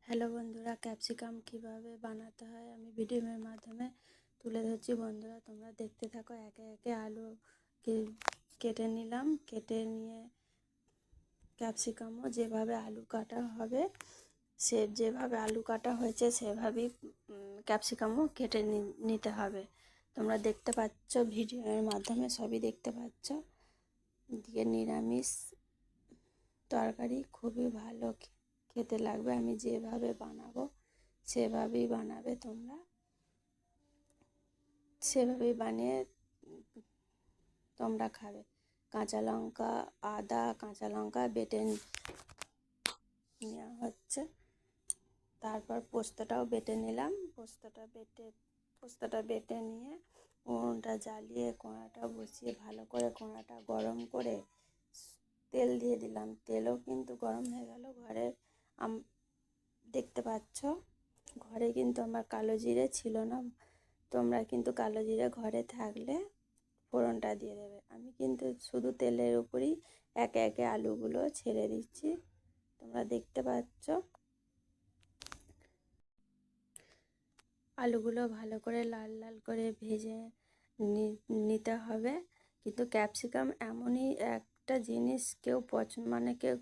Hello বন্ধুরা, capsicum কিভাবে বানাতে হয় আমি ভিডিওর মাধ্যমে তুলে ধরছি। বন্ধুরা তোমরা দেখতে থাকো। একে একে আলু কেটে নিলাম। কেটে নিয়ে ক্যাপসিকামও যেভাবে আলু কাটা হবে, যেভাবে আলু কাটা হয়েছে সেভাবেই ক্যাপসিকামও কেটে নিতে হবে। তোমরা দেখতে পাচ্ছ, ভিডিওর মাধ্যমে সবই দেখতে পাচ্ছ। দিয়ে নিরামিষ তরকারি খুবই ভালো খেতে লাগবে। আমি যেভাবে বানাবো সেভাবেই বানাবে তোমরা, সেভাবেই বানিয়ে তোমরা খাবে। কাঁচা লঙ্কা, আদা, কাঁচা লঙ্কা বেটে নেওয়া হচ্ছে। তারপর পোস্তটাও বেটে নিলাম। পোস্তটা বেটে নিয়ে উনুনটা জ্বালিয়ে কড়াটা বসিয়ে ভালো করে কড়াটা গরম করে তেল দিয়ে দিলাম। তেলও কিন্তু গরম হয়ে গেল। ঘরে দেখতে পাচ্ছ, ঘরে কিন্তু আমার কালো জিরে ছিল না। তোমরা কিন্তু কালো জিরে ঘরে থাকলে ফোড়নটা দিয়ে দেবে। আমি কিন্তু শুধু তেলের উপরই একে একে আলুগুলো ছেড়ে দিচ্ছি। তোমরা দেখতে পাচ্ছ, আলুগুলো ভালো করে লাল লাল করে ভেজে নিতে হবে। কিন্তু ক্যাপসিকাম এমনই একটা জিনিস, কেউ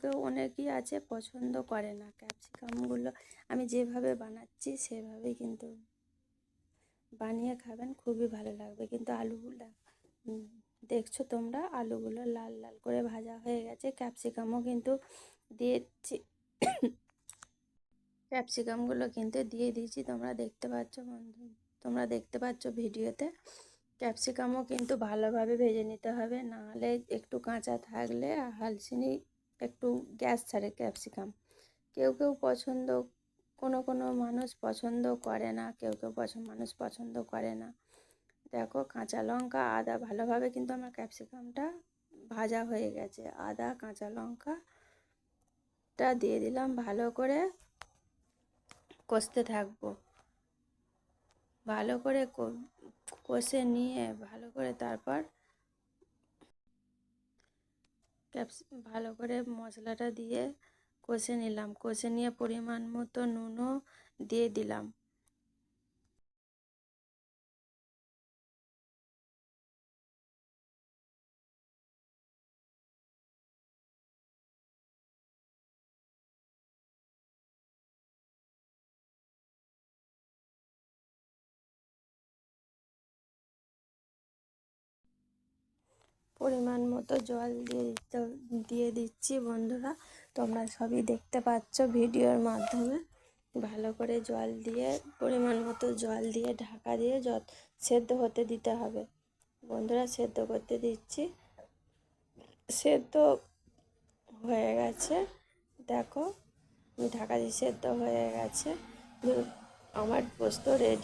কেউ অনেকেই আছে পছন্দ করে না ক্যাপসিকামগুলো। আমি যেভাবে বানাচ্ছি সেভাবেই কিন্তু বানিয়ে খাবেন, খুবই ভালো লাগবে। কিন্তু আলুগুলো দেখছো তোমরা, আলুগুলো লাল লাল করে ভাজা হয়ে গেছে। ক্যাপসিকামও কিন্তু দিয়েছি, ক্যাপসিকামগুলো কিন্তু দিয়ে দিয়েছি। তোমরা দেখতে পাচ্ছ বন্ধু, তোমরা দেখতে পাচ্ছ ভিডিওতে। ক্যাপসিকামও কিন্তু ভালোভাবে ভেজে নিতে হবে, নাহলে একটু কাঁচা থাকলে হালসিনি একটু গ্যাস ছাড়ে ক্যাপসিকাম। কেউ কেউ কোনো মানুষ পছন্দ করে না, কেউ মানুষ পছন্দ করে না। দেখো, কাঁচা লঙ্কা, আদা ভালোভাবে কিন্তু আমার ক্যাপসিকামটা ভাজা হয়ে গেছে। আদা, কাঁচা লঙ্কাটা দিয়ে দিলাম। ভালো করে কষতে থাকবো। ভালো করে কষে নিয়ে ভালো করে তারপর ভালো করে মশলাটা দিয়ে কষে নিলাম। কষে নিয়ে পরিমাণ মতো নুনও দিয়ে দিলাম। পরিমাণ মতো জল দিয়ে দিচ্ছি। বন্ধুরা তোমরা সবই দেখতে পাচ্ছ ভিডিওর মাধ্যমে। ভালো করে জল দিয়ে, পরিমাণ মতো জল দিয়ে ঢাকা দিয়ে সেদ্ধ হতে দিতে হবে। বন্ধুরা সেদ্ধ করতে দিচ্ছি। সেদ্ধ হয়ে গেছে, দেখো আমি ঢাকা দিয়ে সেদ্ধ হয়ে গেছে। আমার পোস্ত রেডি।